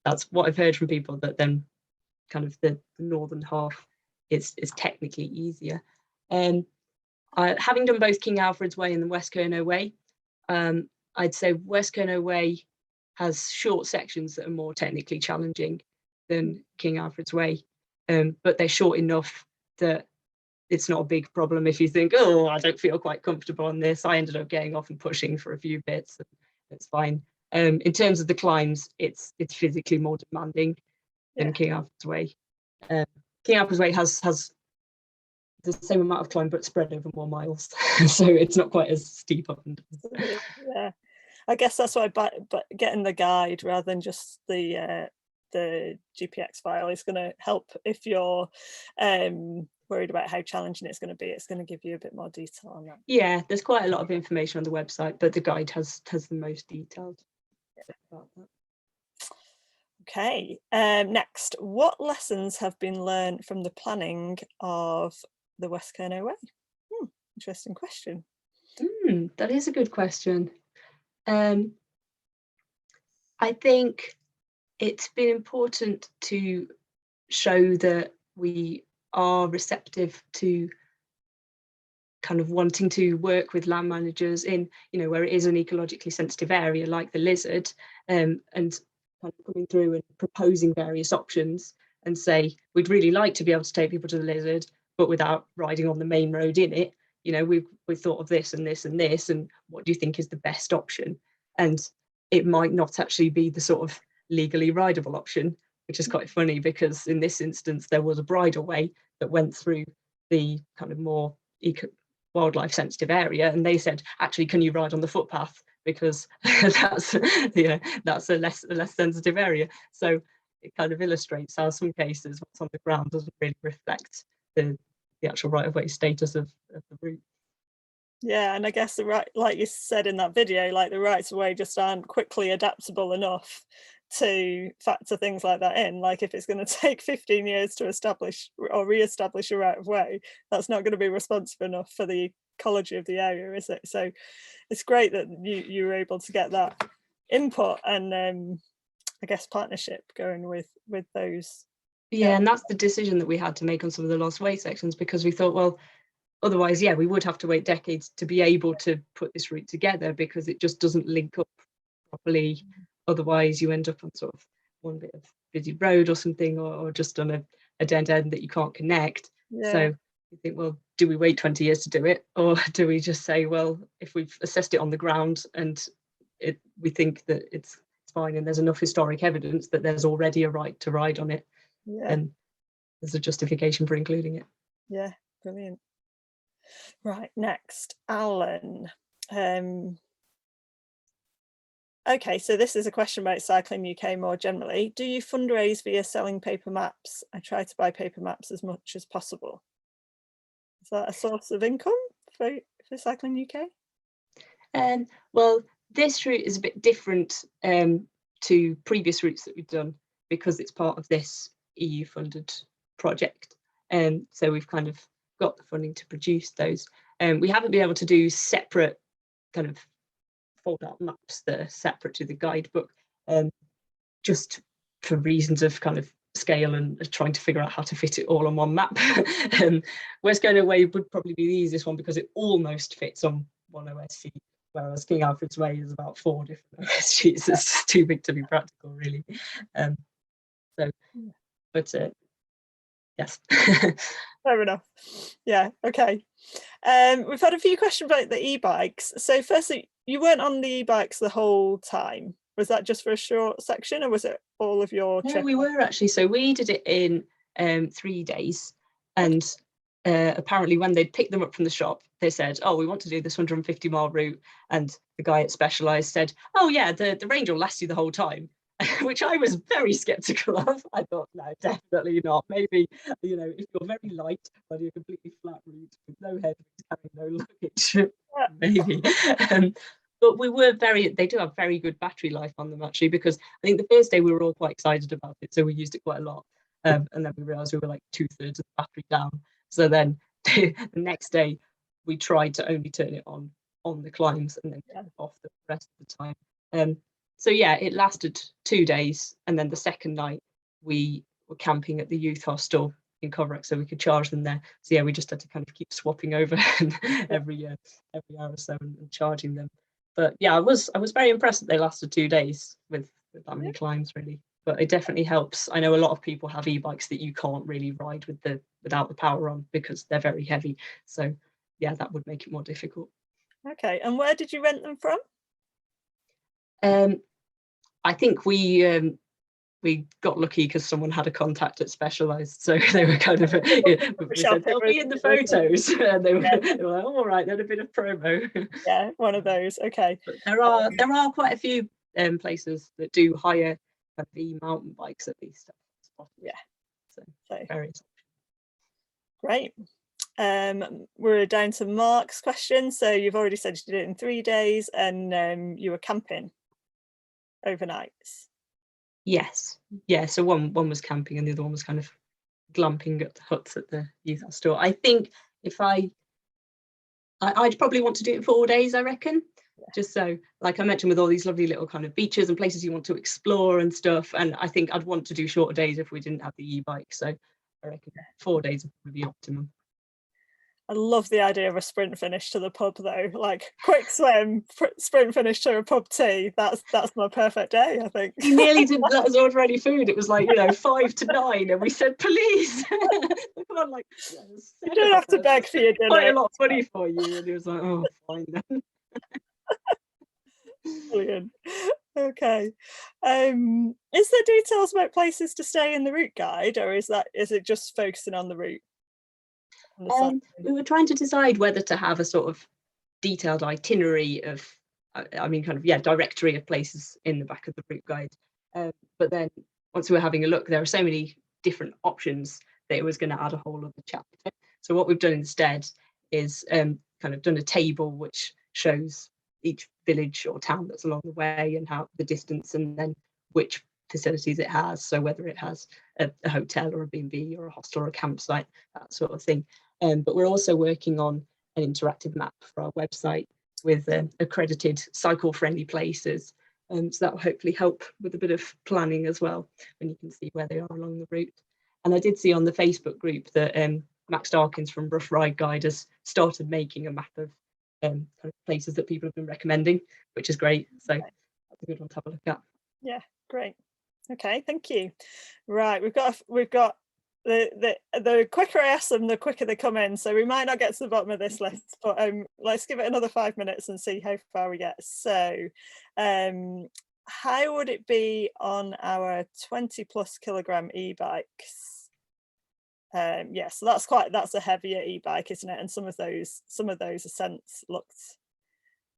that's what I've heard from people, that then kind of the northern half is technically easier. Having done both King Alfred's Way and the West Kernow Way, I'd say West Kernow Way has short sections that are more technically challenging than King Alfred's Way, but they're short enough that it's not a big problem if you think, oh, I don't feel quite comfortable on this. I ended up getting off and pushing for a few bits, and it's fine. In terms of the climbs, it's physically more demanding than King Alfred's Way. King Alfred's Way has the same amount of climb but spread over more miles, so it's not quite as steep up and down. Yeah, I guess that's why, but getting the guide rather than just the GPX file is going to help if you're worried about how challenging it's going to be. It's going to give you a bit more detail on that. Yeah, there's quite a lot of information on the website, but the guide has the most detailed about that. Okay, next, what lessons have been learned from the planning of the West Kernow Way? Interesting question. That is a good question. I think it's been important to show that we are receptive to kind of wanting to work with land managers in, you know, where it is an ecologically sensitive area like the Lizard, and kind of coming through and proposing various options and say, we'd really like to be able to take people to the Lizard, but without riding on the main road in it. You know, we've thought of this and this and this, and what do you think is the best option? And it might not actually be the sort of legally rideable option, which is quite funny, because in this instance there was a bridle way that went through the kind of more wildlife sensitive area, and they said, actually, can you ride on the footpath, because that's a less sensitive area. So it kind of illustrates how some cases what's on the ground doesn't really reflect the actual right-of-way status of the route. Yeah, and I guess like you said in that video, like the rights of way just aren't quickly adaptable enough to factor things like that in. Like if it's going to take 15 years to establish or re-establish a right of way, that's not going to be responsive enough for the ecology of the area, is it? So it's great that you were able to get that input and I guess partnership going with those. Yeah, and that's the decision that we had to make on some of the lost way sections, because we thought, well, otherwise, we would have to wait decades to be able to put this route together, because it just doesn't link up properly. Otherwise, you end up on sort of one bit of busy road or something, or just on a dead end that you can't connect. So you think, well, do we wait 20 years to do it, or do we just say, well, if we've assessed it on the ground and we think that it's fine and there's enough historic evidence that there's already a right to ride on it, and there's a justification for including it. Yeah, brilliant. Right, next, Alan. Okay, so this is a question about Cycling UK more generally. Do you fundraise via selling paper maps? I try to buy paper maps as much as possible. Is that a source of income for Cycling UK? Well, this route is a bit different to previous routes that we've done, because it's part of this EU funded project. So we've kind of got the funding to produce those. We haven't been able to do separate kind of fold out maps that are separate to the guidebook, just for reasons of kind of scale and trying to figure out how to fit it all on one map. West Kernow Way would probably be the easiest one, because it almost fits on one OSC, whereas King Alfred's Way is about 4 different OSCs. It's just too big to be practical, really. Yes. Fair enough. Yeah, okay. We've had a few questions about the e-bikes. So firstly, you weren't on the e-bikes the whole time. Was that just for a short section, or was it all of your trip? No, we were actually. So we did it in 3 days, and apparently when they'd picked them up from the shop, they said, oh, we want to do this 150-mile route, and the guy at Specialized said, oh yeah, the range will last you the whole time. Which I was very skeptical of. I thought, no, definitely not. Maybe, you know, if you're very light on a completely flat route with no headwinds, carrying no luggage, maybe. But they do have very good battery life on them, actually, because I think the first day we were all quite excited about it, so we used it quite a lot. And then we realised we were like 2/3 of the battery down. So then the next day we tried to only turn it on the climbs and then turn it off the rest of the time. So yeah, it lasted 2 days, and then the second night we were camping at the youth hostel in Cornwall, so we could charge them there. So yeah, we just had to kind of keep swapping over every hour or so and charging them. But yeah, I was very impressed that they lasted 2 days with that many climbs, really. But it definitely helps. I know a lot of people have e-bikes that you can't really ride without the power on because they're very heavy. So yeah, that would make it more difficult. Okay, and where did you rent them from? I think we got lucky because someone had a contact at Specialized, so they were kind of we said, they'll be in the photos, and they were like, oh, all right, then a bit of promo. Yeah, one of those. Okay. But there are quite a few places that do hire the mountain bikes at least. Yeah. So various. Great. We're down to Mark's question. So you've already said you did it in 3 days, and you were camping overnights. Yes, yeah. So one was camping, and the other one was kind of glamping at the huts at the youth hostel. I think if I'd probably want to do it in 4 days, I reckon. Yeah. Just so, like I mentioned, with all these lovely little kind of beaches and places you want to explore and stuff. And I think I'd want to do shorter days if we didn't have the e-bike. So I reckon 4 days would probably be optimum. I love the idea of a sprint finish to the pub, though. Like quick swim, sprint finish to a pub tea. That's my perfect day, I think. He nearly didn't let us order any food. It was like 5 to 9, and we said, "Please, come on!" Like, you don't have to beg for your dinner. Quite a lot of money for you, and he was like, "Oh, fine then." Brilliant. Okay. Is there details about places to stay in the route guide, or is it just focusing on the route? We were trying to decide whether to have a sort of detailed itinerary of, directory of places in the back of the route guide. But then once we were having a look, there are so many different options that it was going to add a whole other chapter. So what we've done instead is kind of done a table which shows each village or town that's along the way and how the distance, and then which facilities it has. So whether it has a hotel or a B&B or a hostel or a campsite, that sort of thing. But we're also working on an interactive map for our website with accredited cycle-friendly places. So that will hopefully help with a bit of planning as well, when you can see where they are along the route. And I did see on the Facebook group that Max Darkins from Rough Ride Guide has started making a map of kind of places that people have been recommending, which is great. So that's a good one to have a look at. Yeah, great. Okay, thank you. Right, we've got the quicker I ask them, the quicker they come in. So we might not get to the bottom of this list, but let's give it another 5 minutes and see how far we get. So how would it be on our 20+ kilogram e-bikes? So that's a heavier e-bike, isn't it? And some of those ascents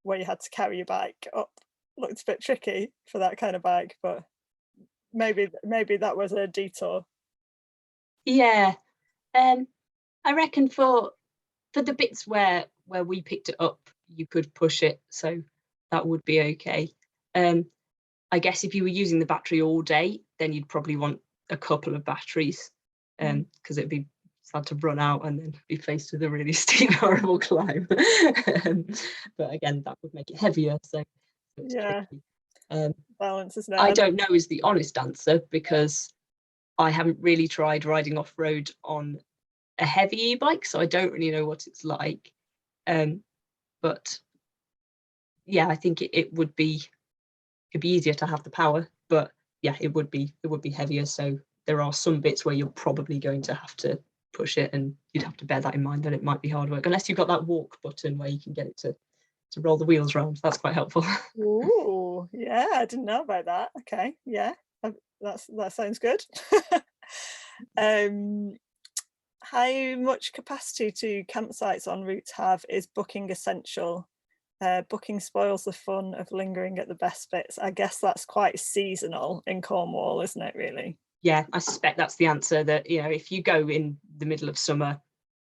where you had to carry your bike up looked a bit tricky for that kind of bike, but maybe that was a detour. Yeah, I reckon for the bits where we picked it up, you could push it, so that would be okay. I guess if you were using the battery all day, then you'd probably want a couple of batteries, because it'd be sad to run out and then be faced with a really steep, horrible climb. But again, that would make it heavier, so it's tricky. Balance, isn't it? I don't know is the honest answer, because I haven't really tried riding off-road on a heavy e-bike, so I don't really know what it's like. But yeah, I think it'd be easier to have the power, but yeah, it would be heavier. So there are some bits where you're probably going to have to push it, and you'd have to bear that in mind, that it might be hard work, unless you've got that walk button where you can get it to roll the wheels around. That's quite helpful. Ooh, yeah, I didn't know about that. Okay, yeah, that sounds good. how much capacity do campsites en route have? Is booking essential? Booking spoils the fun of lingering at the best bits. I guess that's quite seasonal in Cornwall, isn't it, really? Yeah, I suspect that's the answer, that, you know, if you go in the middle of summer,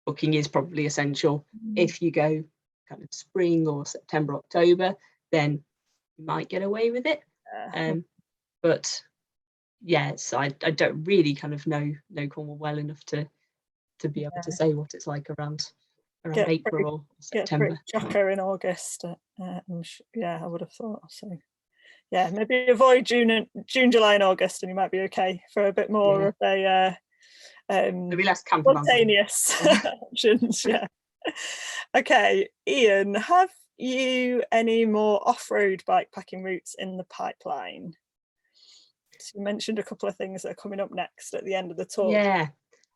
booking is probably essential. If you go kind of spring or September, October, then you might get away with it. But yes, I don't really kind of know Cornwall well enough to be able to say what it's like around April or September. Get chocker in August. Yeah, I would have thought so. Yeah, maybe avoid June, July, and August, and you might be okay for a bit more of a maybe less spontaneous options. Yeah. Okay, Ian, have you any more off-road bikepacking routes in the pipeline? So you mentioned a couple of things that are coming up next at the end of the talk. Yeah,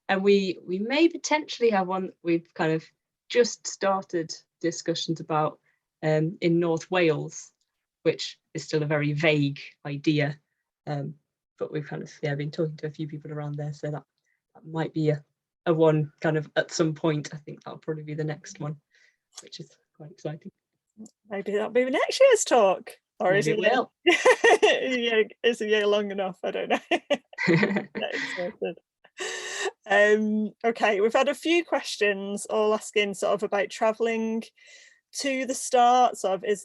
and we may potentially have one we've kind of just started discussions about in North Wales, which is still a very vague idea, but we've kind of been talking to a few people around there, so that might be a one kind of at some point. I think that'll probably be the next one, which is quite exciting. Maybe that'll be next year's talk, or maybe it will. Yeah, is a year long enough? I don't know. Okay, we've had a few questions all asking sort of about travelling to the start. Sort of, is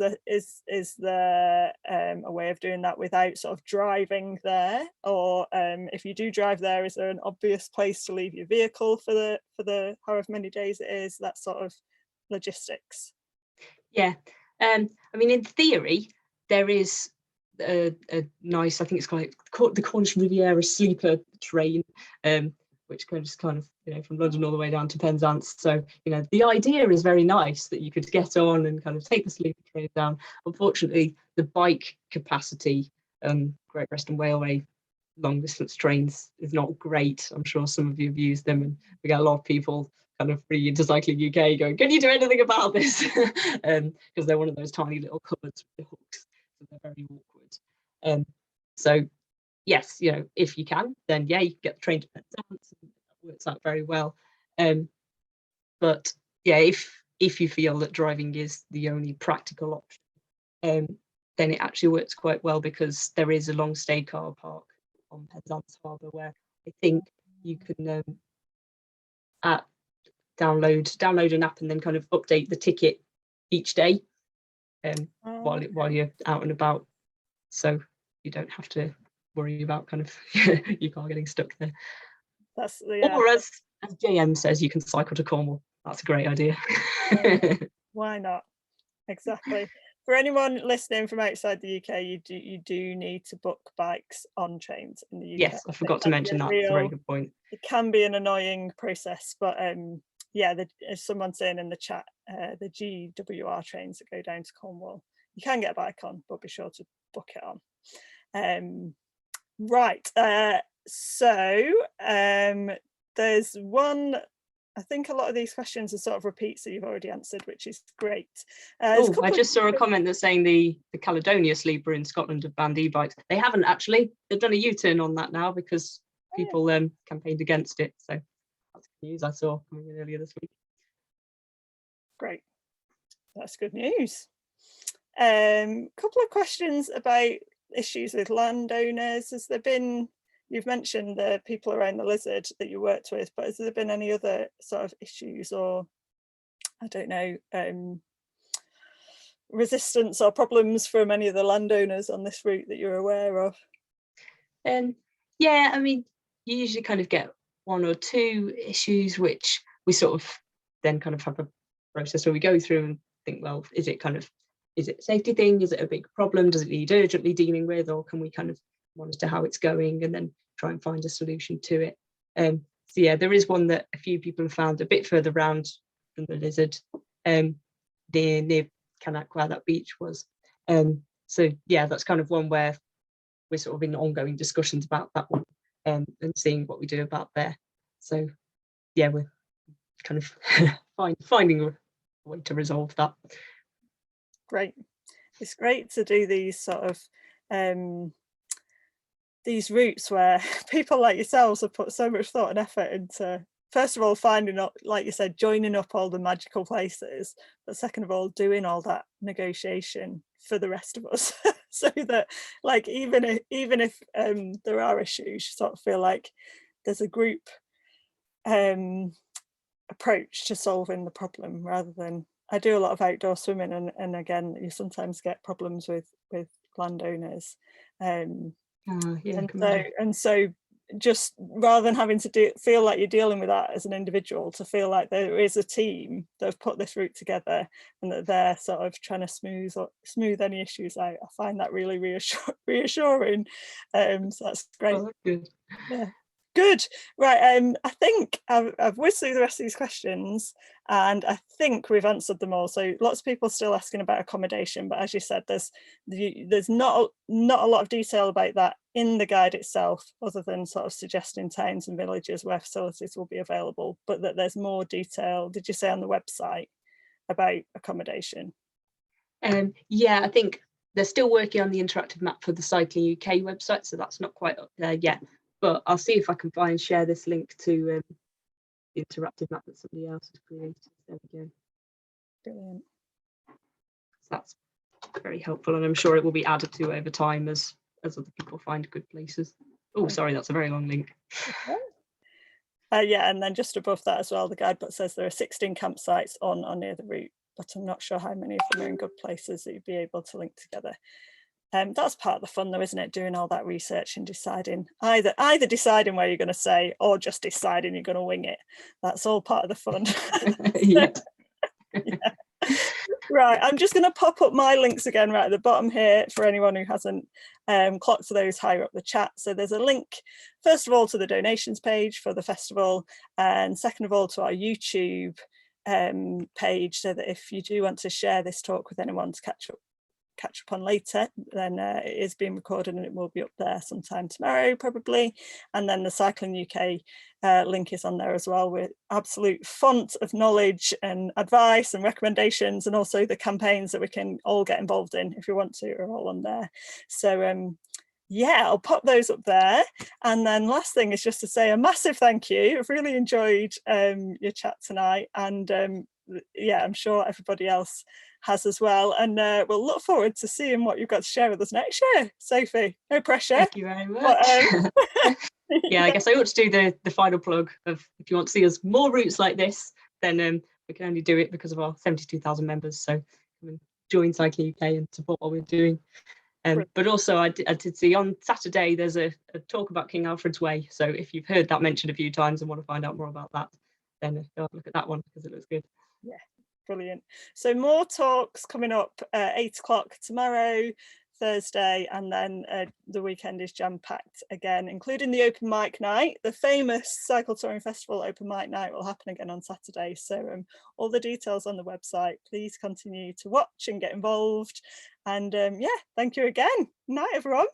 there a way of doing that without sort of driving there, or if you do drive there, is there an obvious place to leave your vehicle for the however many days it is? That sort of logistics. Yeah, I mean, in theory, there is a nice, I think it's called the Cornish Riviera sleeper train, which goes kind of, you know, from London all the way down to Penzance. So, you know, the idea is very nice that you could get on and kind of take the sleeper train down. Unfortunately, the bike capacity, Great Western Railway long distance trains is not great. I'm sure some of you have used them, and we get a lot of people kind of bringing into Cycling UK going, can you do anything about this? Because they're one of those tiny little cupboards with the hooks, so they're very awkward. So yes, you know, if you can, then yeah, you can get the train to Penzance, and that works out very well. But yeah, if you feel that driving is the only practical option, then it actually works quite well, because there is a long stay car park on Penzance Harbour where I think you can download an app and then kind of update the ticket each day while you're out and about, so you don't have to worry about kind of your car getting stuck there. That's or as JM says, you can cycle to Cornwall. That's a great idea. Why not? Exactly. For anyone listening from outside the UK, you do need to book bikes on trains in the UK. Yes, I forgot to mention that. It's a very good point. It can be an annoying process, but yeah, as someone's saying in the chat, the GWR trains that go down to Cornwall, you can get a bike on, but be sure to book it on. Right, so there's one, I think a lot of these questions are sort of repeats that you've already answered, which is great. I just saw a comment that's saying the Caledonia sleeper in Scotland have banned e-bikes. They haven't actually. They've done a U-turn on that now because people campaigned against it. So that's good news I saw coming in earlier this week. Great, that's good news. Couple of questions about issues with landowners. Has there been, you've mentioned the people around the lizard that you worked with, but has there been any other sort of issues, or I don't know, resistance or problems from any of the landowners on this route that you're aware of? Yeah, I mean, you usually kind of get one or two issues which we sort of then kind of have a process where we go through and think, well, is it a safety thing? Is it a big problem? Does it need urgently dealing with, or can we kind of monitor how it's going and then try and find a solution to it? So yeah, there is one that a few people have found a bit further round from the lizard, near Cannock, where that beach was. So yeah, that's kind of one where we're sort of in ongoing discussions about that one, and seeing what we do about there. So yeah, we're kind of finding a way to resolve that. Great. It's great to do these sort of these routes where people like yourselves have put so much thought and effort into first of all, finding up, like you said, joining up all the magical places, but second of all, doing all that negotiation for the rest of us, so that, like, even if there are issues, you sort of feel like there's a group approach to solving the problem, rather than, I do a lot of outdoor swimming, and again, you sometimes get problems with landowners, and so just rather than having to feel like you're dealing with that as an individual, to feel like there is a team that have put this route together and that they're sort of trying to smooth any issues out, I find that really reassuring. So that's great. Oh, good. Yeah. Good. Right. I think I've whizzed through the rest of these questions, and I think we've answered them all. So lots of people still asking about accommodation, but as you said, there's not a lot of detail about that in the guide itself, other than sort of suggesting towns and villages where facilities will be available, but that there's more detail, did you say, on the website about accommodation? Yeah, I think they're still working on the interactive map for the Cycling UK website, so that's not quite up there yet. But I'll see if I can find and share this link to the interactive map that somebody else has created. There we go. Brilliant. So that's very helpful, and I'm sure it will be added to over time as other people find good places. Oh, sorry, that's a very long link. Yeah, and then just above that as well, the guidebook says there are 16 campsites on or near the route, but I'm not sure how many of them are in good places that you'd be able to link together. That's part of the fun though, isn't it? Doing all that research and deciding, either deciding where you're going to stay or just deciding you're going to wing it. That's all part of the fun. Yeah. Yeah. Right, I'm just going to pop up my links again right at the bottom here for anyone who hasn't clocked those higher up the chat. So there's a link, first of all, to the donations page for the festival, and second of all to our YouTube page, so that if you do want to share this talk with anyone to catch up on later, then it is being recorded and it will be up there sometime tomorrow probably. And then the Cycling UK link is on there as well, with absolute font of knowledge and advice and recommendations, and also the campaigns that we can all get involved in if you want to, are all on there. So yeah, I'll pop those up there. And then last thing is just to say a massive thank you. I've really enjoyed your chat tonight, and yeah, I'm sure everybody else has as well, and we'll look forward to seeing what you've got to share with us next year. Sophie, no pressure. Thank you very much. But, yeah, I guess I ought to do the final plug of, if you want to see us more routes like this, then we can only do it because of our 72,000 members, so come and join Cycling UK and support what we're doing. But also I did see on Saturday there's a talk about King Alfred's Way, so if you've heard that mentioned a few times and want to find out more about that, then go have a look at that one because it looks good. Yeah, brilliant. So more talks coming up 8 o'clock tomorrow, Thursday, and then the weekend is jam-packed again, including the open mic night. The famous Cycle Touring Festival open mic night will happen again on Saturday, so all the details on the website. Please continue to watch and get involved, and yeah, thank you again. Night everyone.